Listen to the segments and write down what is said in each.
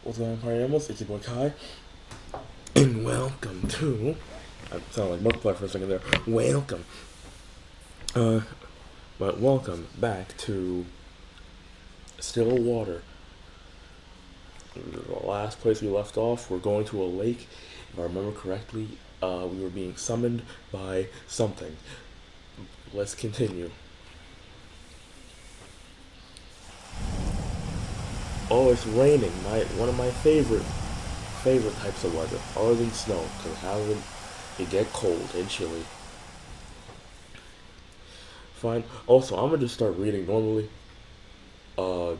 What's going on, party animals? It's your boy Kai, and welcome to. I sound like Markiplier for a second there. Welcome, uh, but welcome back to Still Water. The last place we left off, we're going to a lake. If I remember correctly, we were being summoned by something. Let's continue. Oh, it's raining. One of my favorite types of weather, other than snow, because having it get cold and chilly. Fine. Also, I'm gonna just start reading normally. Uh,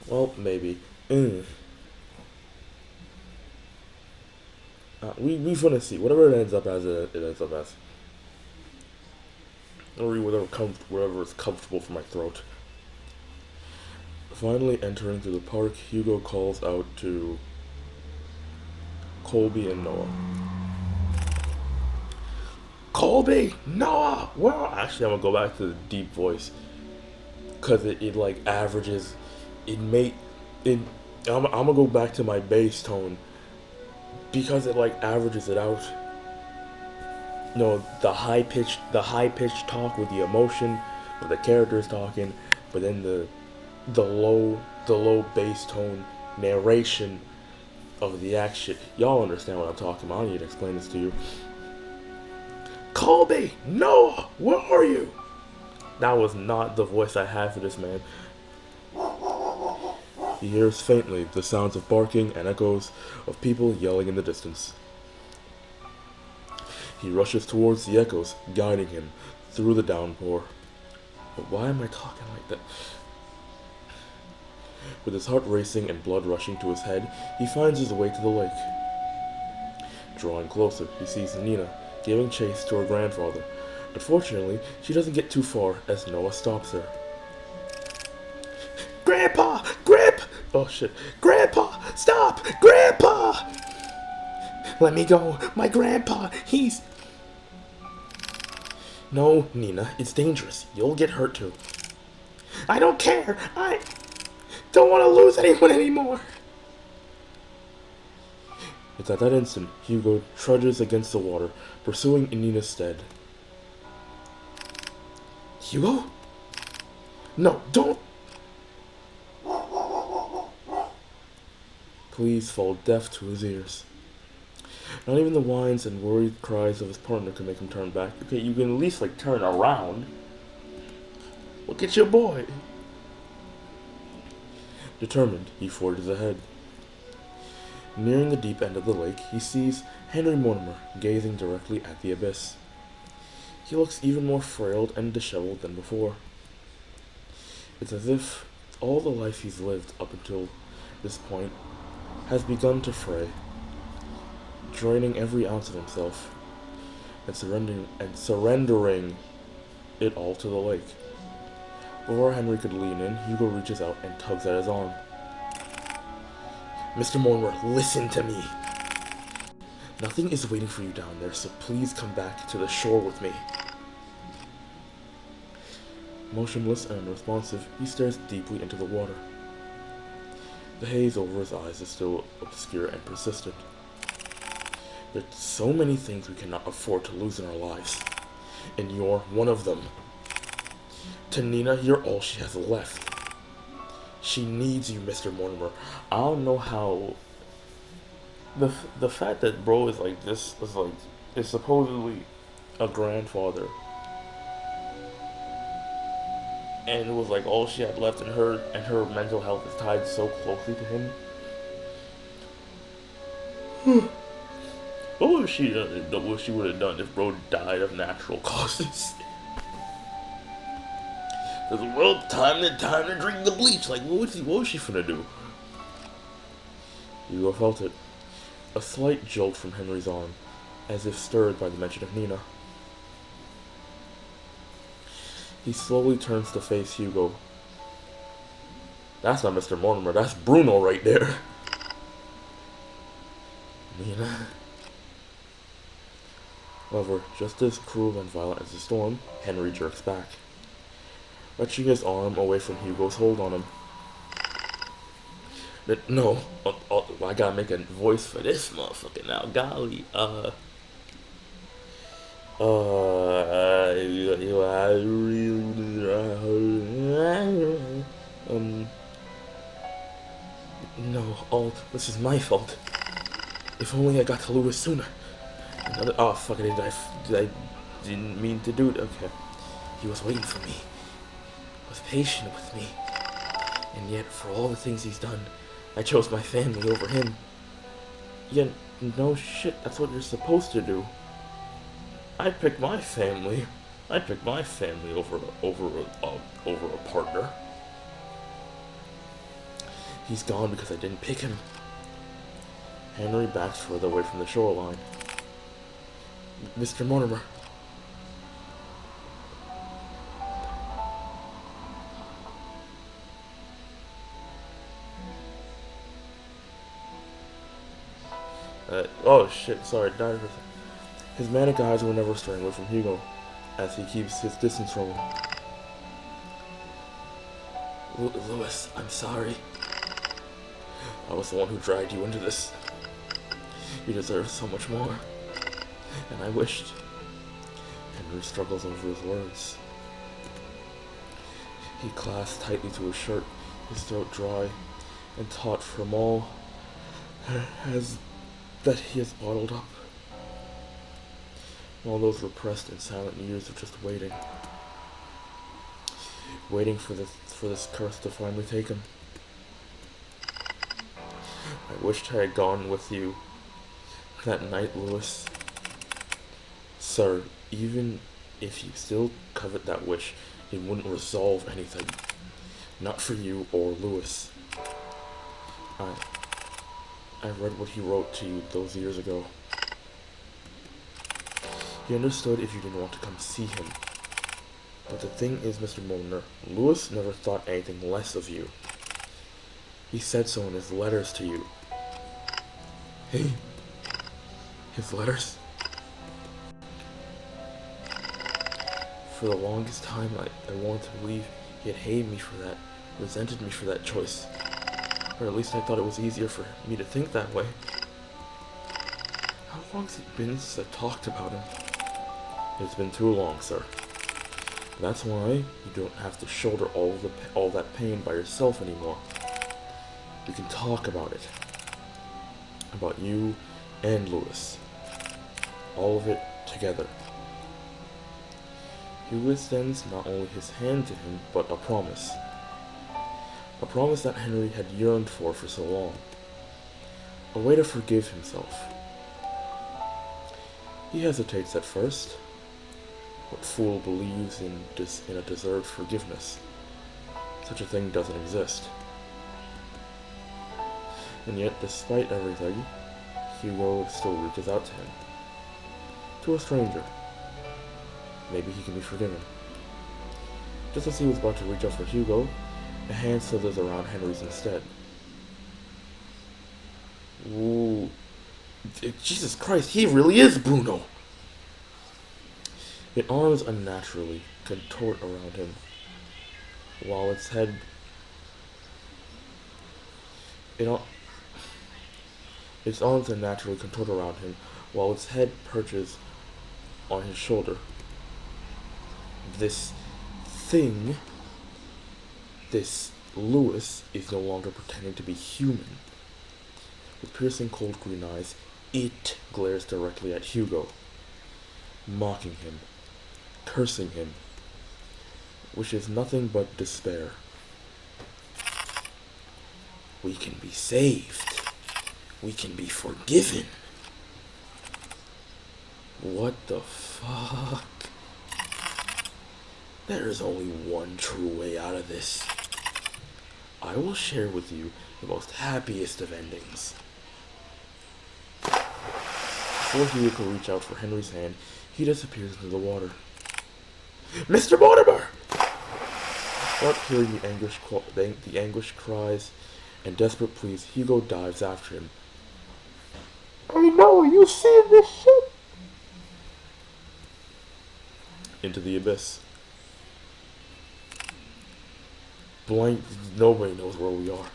well, maybe. Mm. We gonna see. Whatever it ends up as, it ends up as. I'll read whatever is comfortable for my throat. Finally entering through the park, Hugo calls out to Colby and Noah. Colby! Noah! Well, actually, I'm gonna go back to the deep voice. Because it like averages. It may. It, I'm gonna go back to my bass tone. Because it like averages it out. No, the high pitched talk with the emotion, with the characters talking, but then the low bass tone narration of the action. Y'all understand what I'm talking about. I don't need to explain this to you. Colby! Noah! Where are you? That was not the voice I had for this man. He hears faintly the sounds of barking and echoes of people yelling in the distance. He rushes towards the echoes, guiding him through the downpour. But why am I talking like that? With his heart racing and blood rushing to his head, he finds his way to the lake. Drawing closer, he sees Nina giving chase to her grandfather. Unfortunately, she doesn't get too far as Noah stops her. Grandpa! Grandpa! Oh shit. Grandpa! Stop! Grandpa! Let me go. My grandpa, he's... No, Nina, it's dangerous. You'll get hurt too. I don't care. I don't want to lose anyone anymore. It's at that instant Hugo trudges against the water, pursuing in Nina's stead. Hugo? No, don't! Please fall deaf to his ears. Not even the whines and worried cries of his partner can make him turn back. Okay, you can at least, like, turn around. Look at your boy. Determined, he forges ahead. Nearing the deep end of the lake, he sees Henry Mortimer gazing directly at the abyss. He looks even more frail and disheveled than before. It's as if all the life he's lived up until this point has begun to fray, draining every ounce of himself and surrendering it all to the lake. Before Henry could lean in, Hugo reaches out and tugs at his arm. Mr. Mortimer, listen to me. Nothing is waiting for you down there, so please come back to the shore with me. Motionless and unresponsive, he stares deeply into the water. The haze over his eyes is still obscure and persistent. There's so many things we cannot afford to lose in our lives, and you're one of them. To Nina, you're all she has left. She needs you, Mr. Mortimer. I don't know how... The fact that bro is like this is supposedly a grandfather, and it was like all she had left, and her mental health is tied so closely to him. What would she would have done if bro died of natural causes? Well, time to drink the bleach. Like, what was she finna do? Hugo felt it. A slight jolt from Henry's arm, as if stirred by the mention of Nina. He slowly turns to face Hugo. That's not Mr. Mortimer, that's Bruno right there. Nina. However, just as cruel and violent as the storm, Henry jerks back, wrenching his arm away from Hugo's hold on him. No, I gotta make a voice for this motherfucker now. Golly, I really, no, this is my fault. If only I got to Lewis sooner. Another, oh fuck it, I didn't mean to do it. Okay, he was waiting for me. Was patient with me, and yet for all the things he's done, I chose my family over him. Yeah, no shit, that's what you're supposed to do. I picked my family. I picked my family over a partner. He's gone because I didn't pick him. Henry backs further away from the shoreline. Mr. Mortimer. Oh shit, sorry, died. His manic eyes will never stray away from Hugo, as he keeps his distance from him. Lewis, I'm sorry. I was the one who dragged you into this. You deserve so much more. And I wished. Henry struggles over his words. He clasps tightly to his shirt, his throat dry, and taut from all that he has bottled up. All those repressed and silent years of just waiting. Waiting for this curse to finally take him. I wished I had gone with you that night, Lewis. Sir, even if you still covet that wish, it wouldn't resolve anything. Not for you or Lewis. I read what he wrote to you those years ago. He understood if you didn't want to come see him. But the thing is, Mr. Molnar, Lewis never thought anything less of you. He said so in his letters to you. Hey, his letters? For the longest time, I wanted to believe he had hated me for that, resented me for that choice. Or at least I thought it was easier for me to think that way. How long has it been since I talked about him? It's been too long, sir. That's why you don't have to shoulder all that pain by yourself anymore. We can talk about it. About you and Lewis. All of it together. He extends not only his hand to him, but a promise. A promise that Henry had yearned for so long. A way to forgive himself. He hesitates at first. What fool believes in a deserved forgiveness? Such a thing doesn't exist. And yet, despite everything, Hugo still reaches out to him. To a stranger. Maybe he can be forgiven. Just as he was about to reach out for Hugo, a hand slithers around Henry's instead. Ooh. Jesus Christ, he really is Bruno! Its arms unnaturally contort around him, while its head... Its arms unnaturally contort around him, while its head perches on his shoulder. This thing, this Lewis, is no longer pretending to be human. With piercing cold green eyes, it glares directly at Hugo, mocking him, cursing him, which is nothing but despair. We can be saved. We can be forgiven. What the fuck? There is only one true way out of this. I will share with you the most happiest of endings. Before Hugo could reach out for Henry's hand, he disappears into the water. Mr. Mortimer! Without hearing the anguished cries and desperate pleas, Hugo dives after him. I know, you see this shit? Into the abyss. Blank, nobody knows where we are.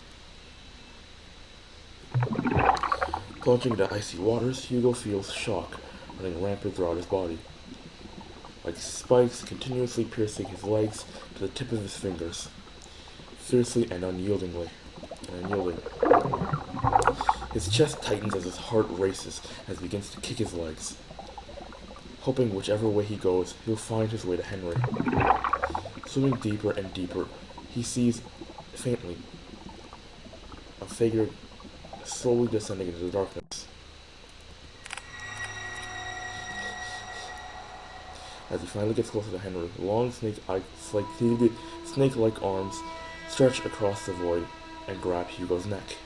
Plunging into icy waters, Hugo feels shock running rampant throughout his body, like spikes continuously piercing his legs to the tip of his fingers, fiercely and unyieldingly. His chest tightens as his heart races as he begins to kick his legs, hoping whichever way he goes, he'll find his way to Henry. Swimming deeper and deeper, he sees, faintly, a figure slowly descending into the darkness. As he finally gets closer to Henry, long snake-like arms stretch across the void and grab Hugo's neck,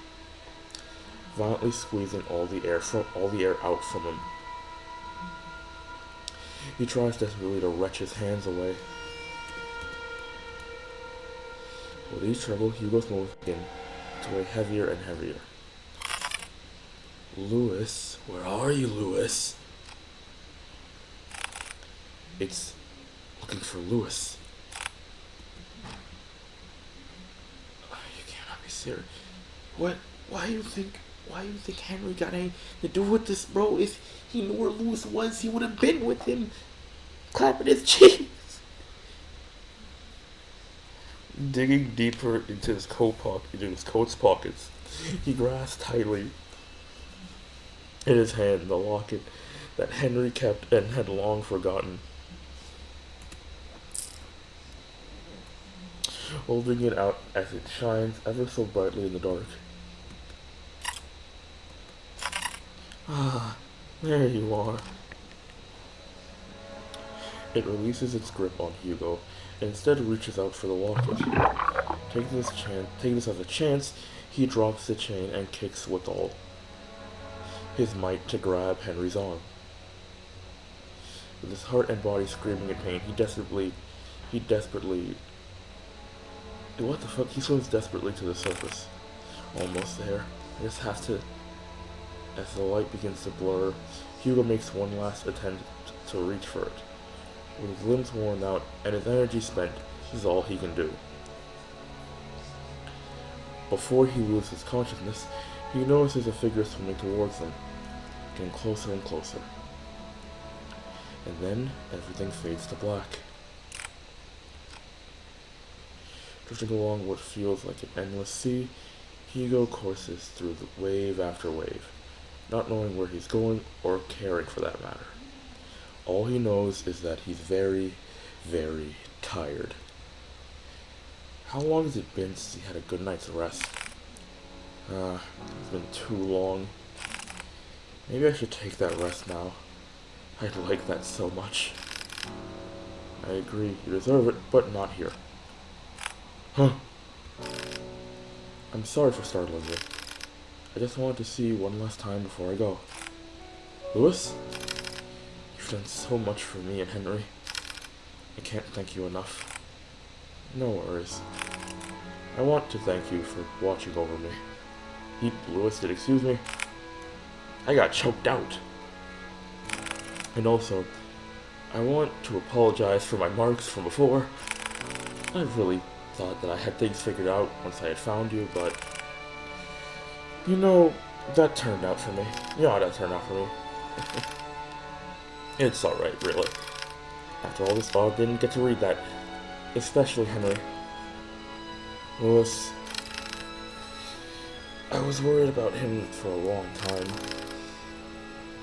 violently squeezing all the air out from him. He tries desperately to wrench his hands away. With each struggle, Hugo's moves begin to weigh heavier and heavier. Louis, where are you, Louis? It's looking for Louis. You cannot be serious. What? Why do you think Henry got anything to do with this, bro? If he knew where Louis was, he would have been with him, clapping his cheeks. Digging deeper into his coat's pockets, he grasped tightly in his hand the locket that Henry kept and had long forgotten, holding it out as it shines ever so brightly in the dark. Ah, there you are. It releases its grip on Hugo and instead reaches out for the locket. Taking this as a chance, he drops the chain and kicks with all his might to grab Henry's arm. With his heart and body screaming in pain, he desperately what the fuck? He swims desperately to the surface. Almost there. I just have to. As the light begins to blur, Hugo makes one last attempt to reach for it. With his limbs worn out and his energy spent, this is all he can do. Before he loses consciousness, he notices a figure swimming towards him, getting closer and closer. And then, everything fades to black. Drifting along what feels like an endless sea, Hugo courses through the wave after wave, not knowing where he's going or caring for that matter. All he knows is that he's very, very tired. How long has it been since he had a good night's rest? It's been too long. Maybe I should take that rest now. I'd like that so much. I agree, you deserve it, but not here. Huh. I'm sorry for startling you. I just wanted to see you one last time before I go. Louis? You've done so much for me and Henry. I can't thank you enough. No worries. I want to thank you for watching over me. Louis did, excuse me. I got choked out. And also, I want to apologize for my marks from before. I really thought that I had things figured out once I had found you, but you know, that turned out for me. You know how that turned out for me. It's alright, really. After all this, I didn't get to read that. Especially Henry. Louis. I was worried about him for a long time.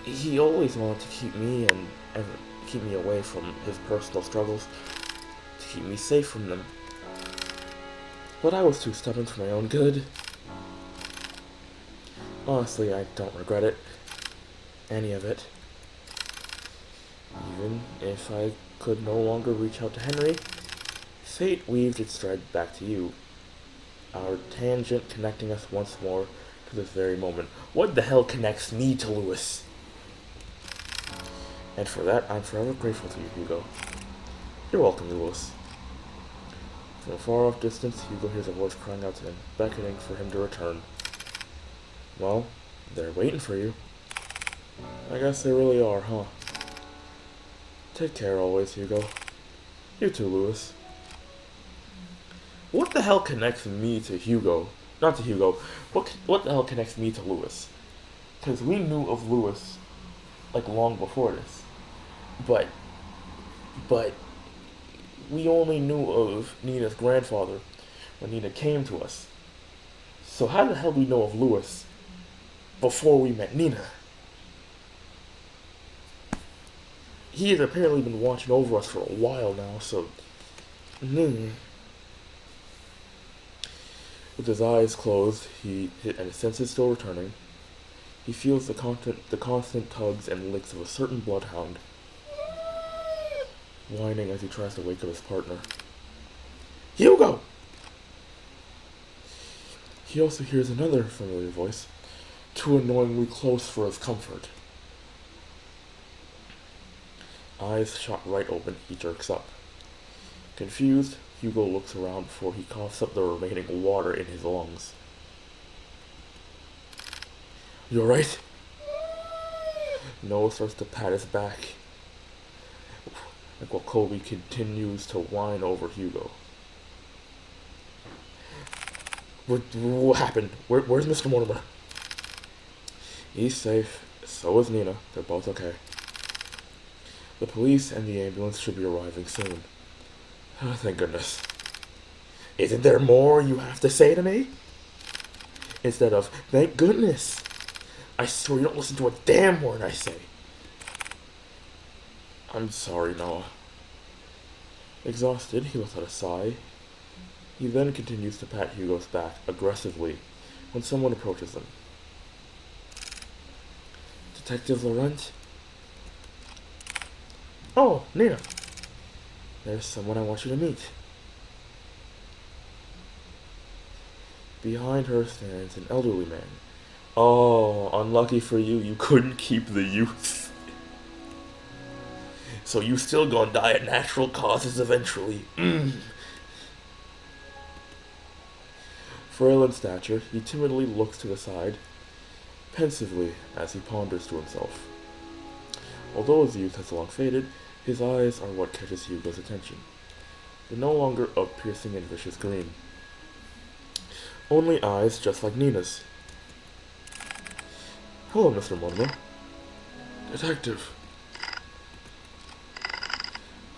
He always wanted to keep me away from his personal struggles, to keep me safe from them. But I was too stubborn for my own good. Honestly, I don't regret it. Any of it. Even if I could no longer reach out to Henry, fate weaved its thread back to you. Our tangent connecting us once more to this very moment. What the hell connects me to Louis? And for that, I'm forever grateful to you, Hugo. You're welcome, Louis. From a far-off distance, Hugo hears a voice crying out to him, beckoning for him to return. Well, they're waiting for you. I guess they really are, huh? Take care always, Hugo. You too, Louis. What the hell connects me to Hugo? Not to Hugo. What the hell connects me to Louis? Because we knew of Lewis, like, long before this. But, but, we only knew of Nina's grandfather when Nina came to us. So how the hell do we know of Lewis before we met Nina? He has apparently been watching over us for a while now, so... With his eyes closed, and his senses still returning, he feels the constant tugs and licks of a certain bloodhound, whining as he tries to wake up his partner. Hugo! He also hears another familiar voice, too annoyingly close for his comfort. Eyes shot right open, he jerks up. Confused, Hugo looks around before he coughs up the remaining water in his lungs. You alright? Noah starts to pat his back, like while Colby continues to whine over Hugo. What happened? Where's Mr. Mortimer? He's safe. So is Nina. They're both okay. The police and the ambulance should be arriving soon. Oh, thank goodness. Isn't there more you have to say to me? Instead of, thank goodness. I swear you don't listen to a damn word I say. I'm sorry, Noah. Exhausted, he lets out a sigh. He then continues to pat Hugo's back aggressively when someone approaches him. Detective Laurent? Oh, Nina. There's someone I want you to meet. Behind her stands an elderly man. Oh, unlucky for you, you couldn't keep the youth. So you still gonna die at natural causes eventually. Frail in stature, he timidly looks to the side, pensively as he ponders to himself. Although his youth has long faded, his eyes are what catches Hugo's attention. They're no longer a piercing and vicious green. Only eyes just like Nina's. Hello, Mr. Mortimer. Detective.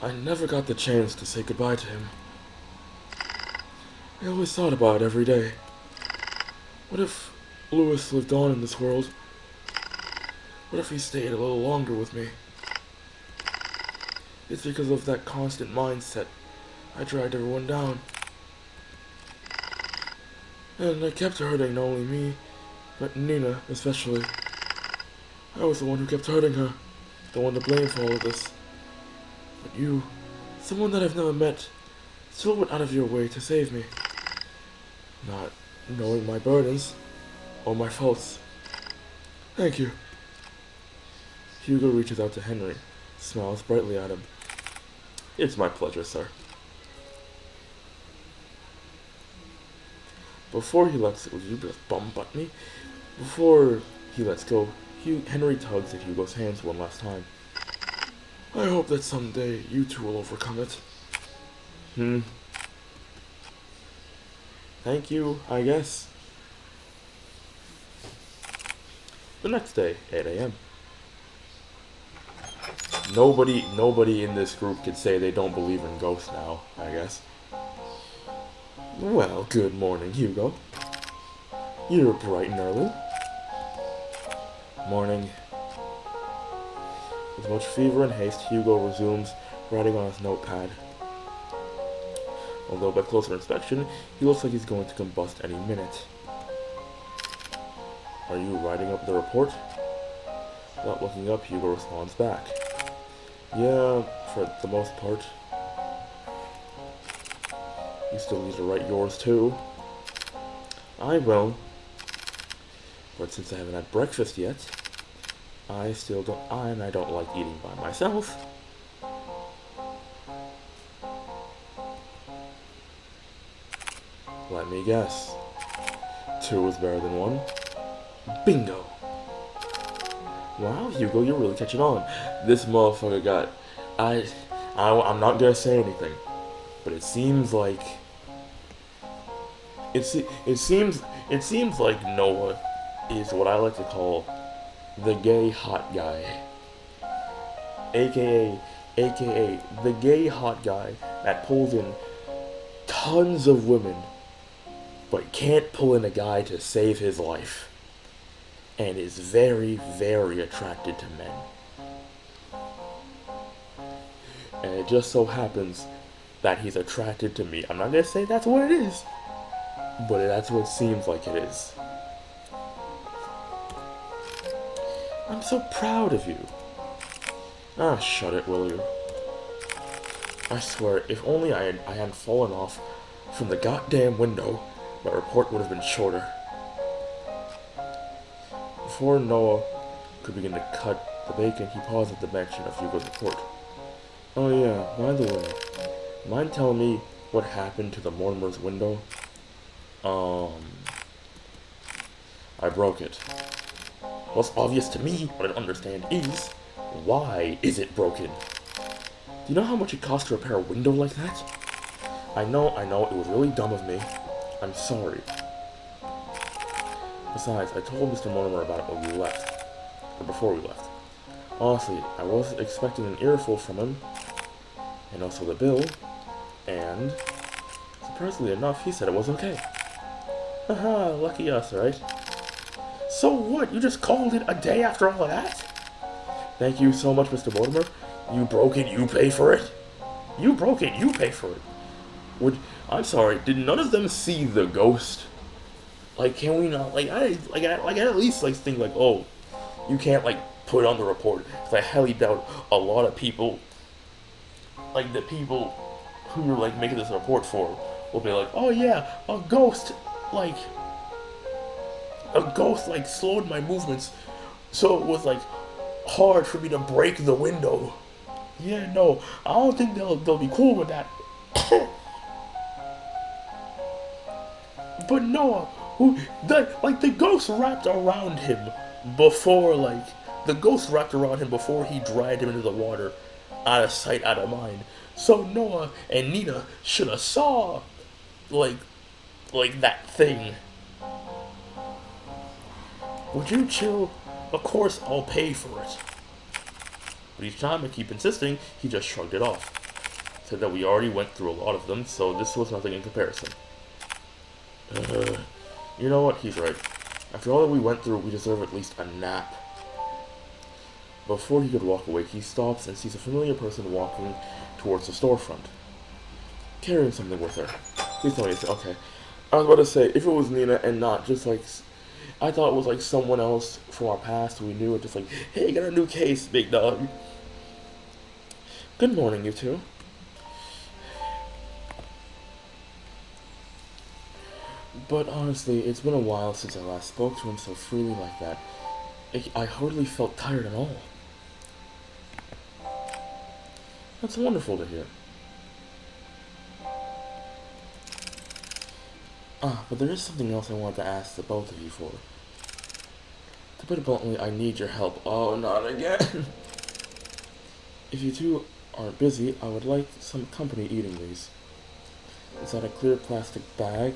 I never got the chance to say goodbye to him. I always thought about it every day. What if Lewis lived on in this world? What if he stayed a little longer with me? It's because of that constant mindset I dragged everyone down. And I kept hurting not only me, but Nina especially. I was the one who kept hurting her, the one to blame for all of this. But you, someone that I've never met, still went out of your way to save me. Not knowing my burdens or my faults. Thank you. Hugo reaches out to Henry, smiles brightly at him. It's my pleasure, sir. Before he lets go, you just bum butt me. Before he lets go, Henry tugs at Hugo's hands one last time. I hope that someday you two will overcome it. Thank you, I guess. The next day, 8 a.m. Nobody in this group could say they don't believe in ghosts now, I guess. Well, good morning, Hugo. You're bright and early. Morning. With much fever and haste, Hugo resumes writing on his notepad. Although by closer inspection, he looks like he's going to combust any minute. Are you writing up the report? Without looking up, Hugo responds back. Yeah, for the most part. You still need to write yours too. I will. But since I haven't had breakfast yet, I don't like eating by myself. Let me guess. 2 is better than 1. Bingo! Wow, Hugo, you're really catching on. This motherfucker got... I'm not gonna say anything, but it seems like... It seems like Noah is what I like to call the gay hot guy. AKA, AKA, the gay hot guy that pulls in tons of women, but can't pull in a guy to save his life. And is very, very attracted to men. And it just so happens that he's attracted to me. I'm not gonna say that's what it is, but that's what it seems like it is. I'm so proud of you. Ah, shut it, will you? I swear, if only I hadn't fallen off from the goddamn window, my report would have been shorter. Before Noah could begin to cut the bacon, he paused at the mention of Hugo's report. Oh yeah, by the way, mind telling me what happened to the Mortimer's window? I broke it. What's obvious to me, what I don't understand is, why is it broken? Do you know how much it costs to repair a window like that? I know, it was really dumb of me. I'm sorry. Besides, I told Mr. Mortimer about it when we left. Or before we left. Honestly, I wasn't expecting an earful from him. And also the bill. And, surprisingly enough, he said it was okay. Haha, lucky us, right? So what? You just called it a day after all of that? Thank you so much, Mr. Mortimer. You broke it, you pay for it. You broke it, you pay for it. I'm sorry, did none of them see the ghost? Like, can we not, I at least, think, oh, you can't, put on the report. Because I highly doubt a lot of people, the people who you're, making this report for, will be like, oh yeah, a ghost, slowed my movements, so it was, hard for me to break the window. Yeah, no, I don't think they'll be cool with that. But Noah, the ghost wrapped around him before, the ghost wrapped around him before he dragged him into the water, out of sight, out of mind. So Noah and Nina should have saw, that thing. Would you chill? Of course I'll pay for it. But each time I keep insisting, he just shrugged it off. Said that we already went through a lot of them, so this was nothing in comparison. You know what? He's right. After all that we went through, we deserve at least a nap. Before he could walk away, he stops and sees a familiar person walking towards the storefront, carrying something with her. Please tell me it's okay. I was about to say, if it was Nina and not just I thought it was someone else from our past we knew, it just hey, got a new case, big dog. Good morning, you two. But honestly, it's been a while since I last spoke to him so freely like that. I hardly felt tired at all. That's wonderful to hear. But there is something else I wanted to ask the both of you for. To put it bluntly, I need your help. Oh, not again. If you two aren't busy, I would like some company eating these. Inside a clear plastic bag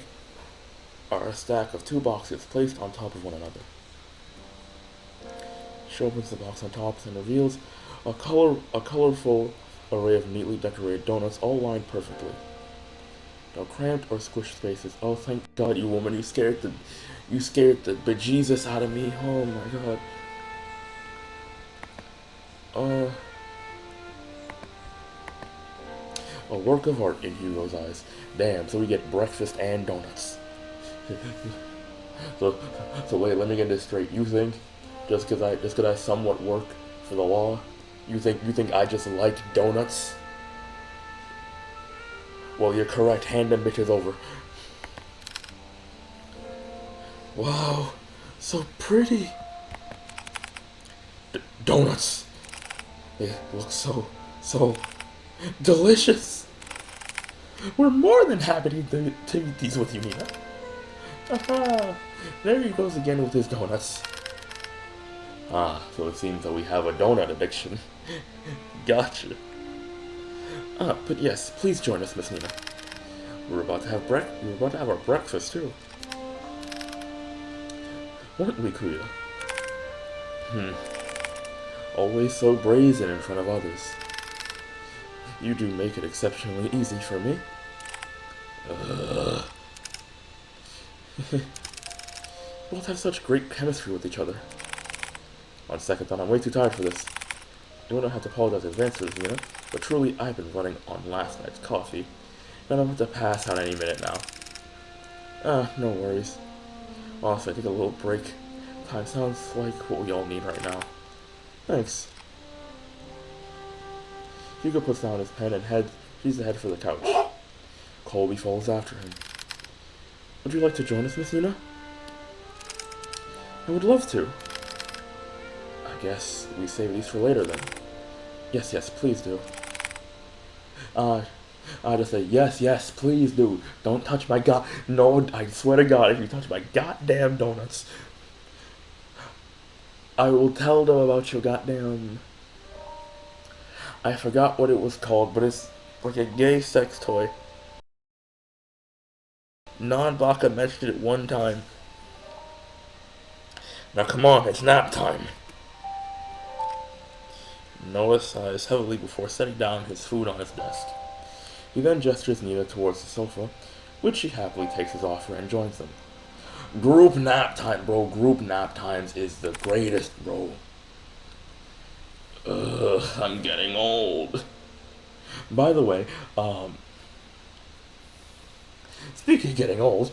are a stack of 2 boxes placed on top of one another. She opens the box on top and reveals a colorful array of neatly decorated donuts, all lined perfectly. No cramped or squished spaces. Oh, thank God, you woman! You scared the bejesus out of me. Oh my God. A work of art in Hugo's eyes. Damn. So we get breakfast and donuts. So wait, let me get this straight. You think just cause I somewhat work for the law, you think I just like donuts? Well, you're correct. Hand them bitches over. Wow, so pretty. Donuts. They look so delicious. We're more than happy to eat these with you, Nina. Aha! There he goes again with his donuts. So it seems that we have a donut addiction. Gotcha. But yes, please join us, Miss Nina. We're about to have our breakfast too. Weren't we, Kuya? Always so brazen in front of others. You do make it exceptionally easy for me. Ugh. We both have such great chemistry with each other. On second thought, I'm way too tired for this. I don't have to apologize in advance for this, but truly, I've been running on last night's coffee, and I'm about to pass out any minute now. No worries. Honestly, I take a little break. Time sounds like what we all need right now. Thanks. Hugo puts down his pen and she's head for the couch. Colby follows after him. Would you like to join us, Miss Nina? I would love to. I guess we save these for later then. Yes, please do. I just say, yes, please do. Don't touch my no, I swear to God, if you touch my goddamn donuts, I will tell them about your goddamn... I forgot what it was called, but it's like a gay sex toy. Non-Baka mentioned it one time. Now come on, it's nap time. Noah sighs heavily before setting down his food on his desk. He then gestures Nina towards the sofa, which she happily takes his offer and joins them. Group nap time, bro. Group nap times is the greatest, bro. Ugh, I'm getting old. By the way, speaking of getting old,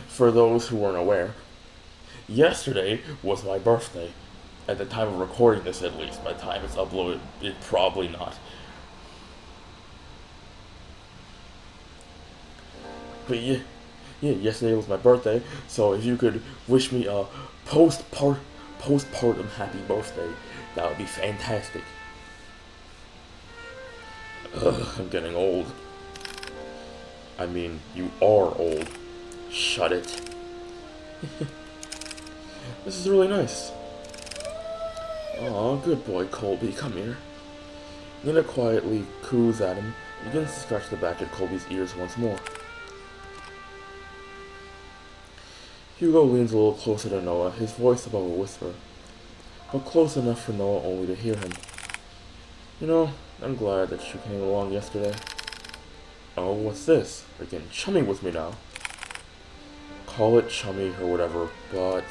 for those who weren't aware, yesterday was my birthday. At the time of recording this, at least. By the time it's uploaded, it probably not. But yeah, yesterday was my birthday, so if you could wish me a postpartum happy birthday, that would be fantastic. Ugh, I'm getting old. I mean, you are old. Shut it. This is really nice. Aw, good boy, Colby, come here. Nina quietly coos at him and begins to scratch the back of Colby's ears once more. Hugo leans a little closer to Noah, his voice above a whisper, but close enough for Noah only to hear him. I'm glad that you came along yesterday. Oh, what's this? You're getting chummy with me now. Call it chummy or whatever, but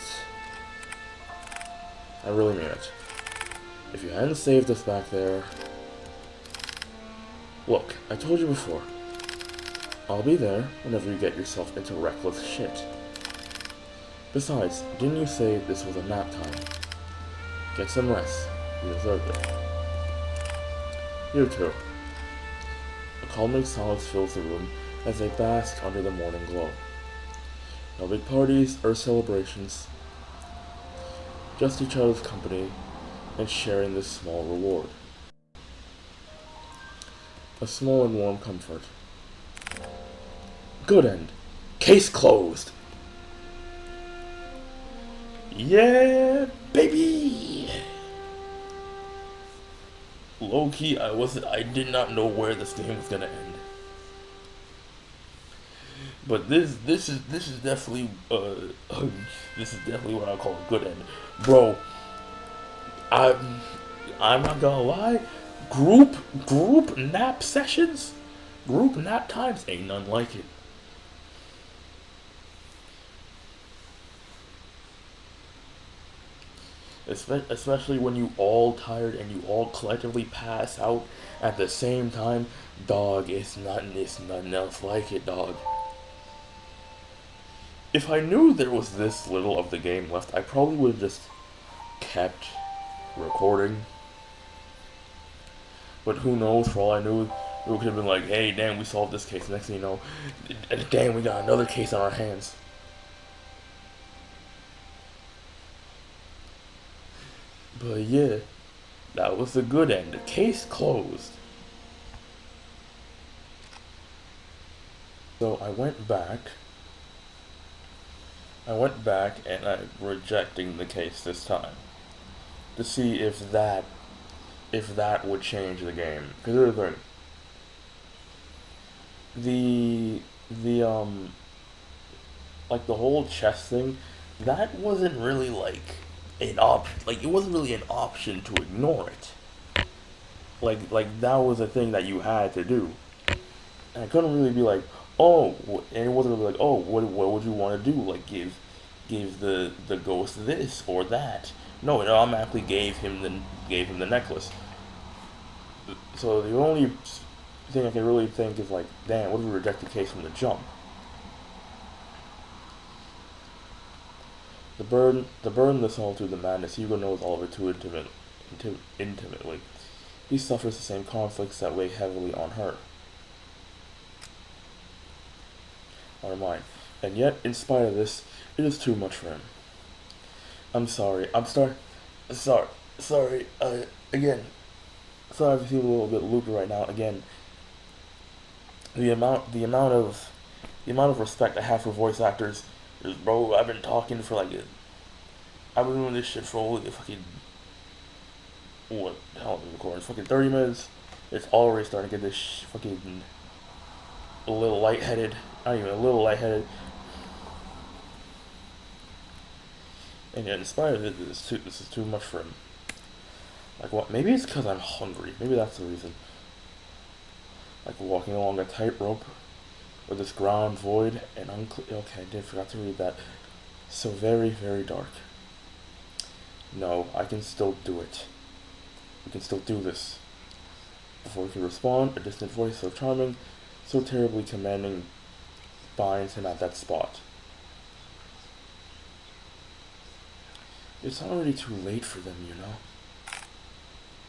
I really mean it. If you hadn't saved us back there... Look, I told you before. I'll be there whenever you get yourself into reckless shit. Besides, didn't you say this was a nap time? Get some rest. You deserve it. You too. A calming silence fills the room as they bask under the morning glow. No big parties or celebrations. Just each other's company and sharing this small reward. A small and warm comfort. Good end. Case closed. Yeah, baby. Low-key, I did not know where this game was gonna end. But this is definitely this is definitely what I call a good end, bro. I'm not gonna lie, group nap sessions, group nap times ain't none like it. Especially when you all tired and you all collectively pass out at the same time, dog. It's nothing else like it, dog. If I knew there was this little of the game left, I probably would have just kept recording. But who knows, for all I knew, we could have been like, hey, damn, we solved this case. Next thing you know, damn, we got another case on our hands. But yeah, that was the good end. The case closed. So I went back and I'm rejecting the case this time to see if that would change the game. Because the like the whole chess thing, that wasn't really like an option. Like, it wasn't really an option to ignore it. Like that was a thing that you had to do. And I couldn't really be like, oh, and it wasn't really like, oh, what would you want to do? Like, give the ghost this or that. No, it automatically gave him the necklace. So the only thing I can really think is like, damn, what if we reject the case from the jump? The burden, the solitude, the madness. Hugo knows all of it intimately. He suffers the same conflicts that weigh heavily on her mind, and yet, in spite of this, it is too much for him. I'm sorry. Sorry. Sorry. Again. Sorry if I feel a little bit loopy right now. Again, the amount, the amount of, the amount of respect I have for voice actors is, bro. I've been talking for like, I've been doing this shit for only fucking what the hell am I recording? Fucking 30 minutes. It's already starting to get this fucking a little lightheaded. Not even a little lightheaded. And yet, in spite of it, this is too much for him. Like what? Maybe it's because I'm hungry. Maybe that's the reason. Like walking along a tightrope with this ground void and unclear. Okay, I did forgot to read that. So very, very dark. No, I can still do it. We can still do this. Before he can respond, a distant voice so charming, so terribly commanding, binds him at that spot. It's already too late for them, you know.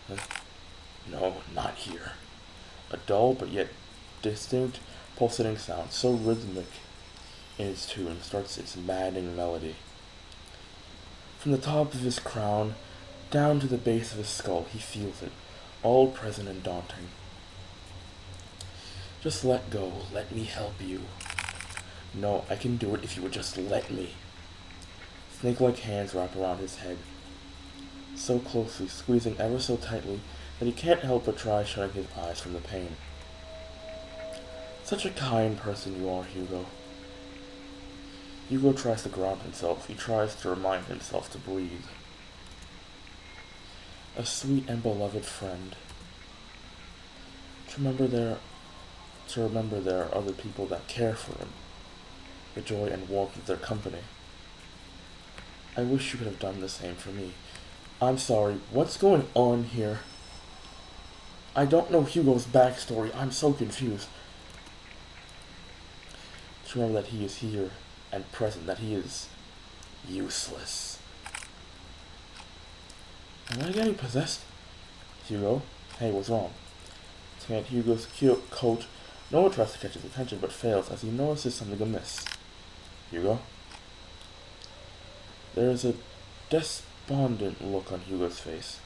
Huh? No, not here. A dull but yet distinct, pulsating sound, so rhythmic in its tune, starts its maddening melody. From the top of his crown down to the base of his skull, he feels it, all present and daunting. Just let go. Let me help you. No, I can do it if you would just let me. Snake-like hands wrap around his head, so closely, squeezing ever so tightly that he can't help but try shutting his eyes from the pain. Such a kind person you are, Hugo. Hugo tries to ground himself. He tries to remind himself to breathe. A sweet and beloved friend. To remember there are other people that care for him. The joy and warmth of their company. I wish you could have done the same for me. I'm sorry, what's going on here? I don't know Hugo's backstory. I'm so confused. To remember that he is here and present, that he is useless. Am I getting possessed? Hugo? Hey, what's wrong? Looking at Hugo's cute coat, Noah tries to catch his attention but fails as he notices something amiss. Hugo? There is a despondent look on Hugo's face.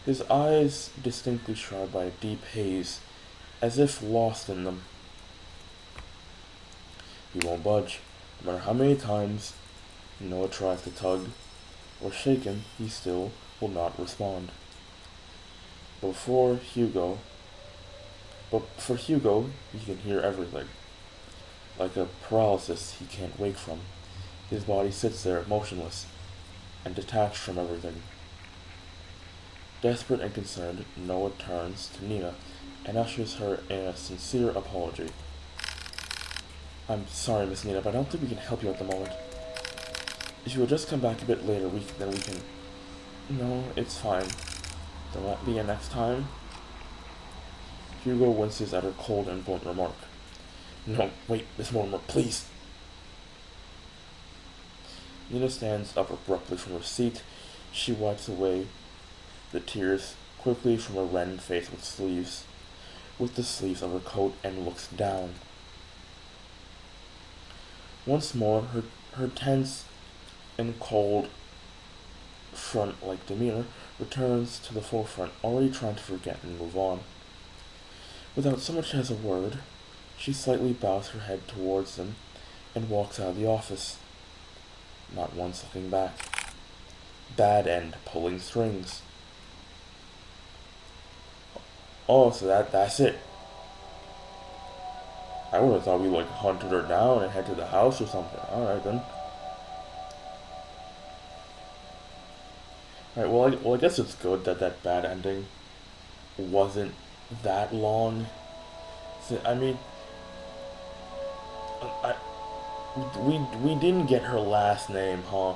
His eyes distinctly shrouded by a deep haze, as if lost in them. He won't budge. No matter how many times Noah tries to tug or shake him, he still will not respond. But for Hugo, he can hear everything. Like a paralysis he can't wake from. His body sits there, motionless, and detached from everything. Desperate and concerned, Noah turns to Nina and ushers her in a sincere apology. I'm sorry, Miss Nina, but I don't think we can help you at the moment. If you will just come back a bit later, then we can... No, it's fine. There might be a next time. Hugo winces at her cold and blunt remark. No, wait, Miss Mortimer, please. Nina stands up abruptly from her seat. She wipes away the tears quickly from her reddened face with the sleeves of her coat, and looks down. Once more, her tense and cold front-like demeanor returns to the forefront, already trying to forget and move on. Without so much as a word, she slightly bows her head towards them and walks out of the office, not once looking back. Bad end, pulling strings. Oh, so that's it. I would have thought we like hunted her down and head to the house or something. Alright then. Right, well, I guess it's good that that bad ending wasn't that long. I mean, I, we didn't get her last name, huh?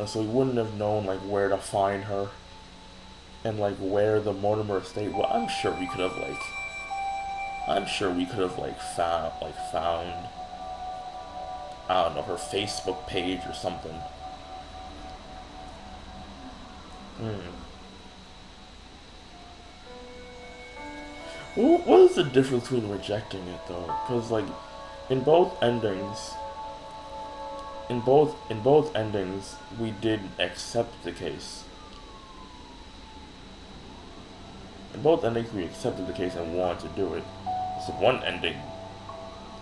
So we wouldn't have known like where to find her and like where the Mortimer estate. Well, I'm sure we could have found I don't know her Facebook page or something. Hmm. What is the difference between rejecting it though? Because like in both endings, in both endings, we did accept the case. In both endings, we accepted the case and wanted to do it. So one ending,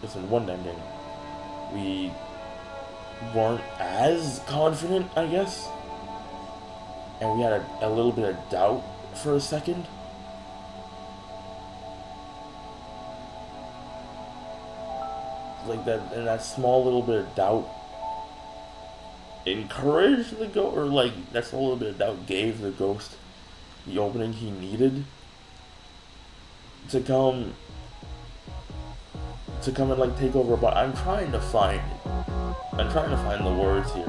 it's in one ending, we weren't as confident, I guess, and we had a little bit of doubt for a second. Like that, and that small little bit of doubt encouraged the ghost, or like that small little bit of doubt gave the ghost the opening he needed to come and like take over. But I'm trying to find it. I'm trying to find the words here.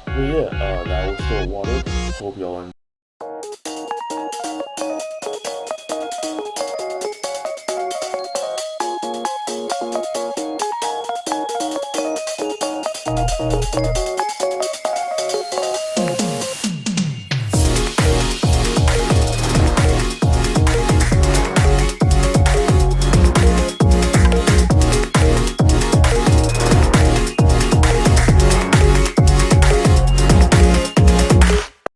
But yeah, that was Still Water. Hope y'all enjoyed.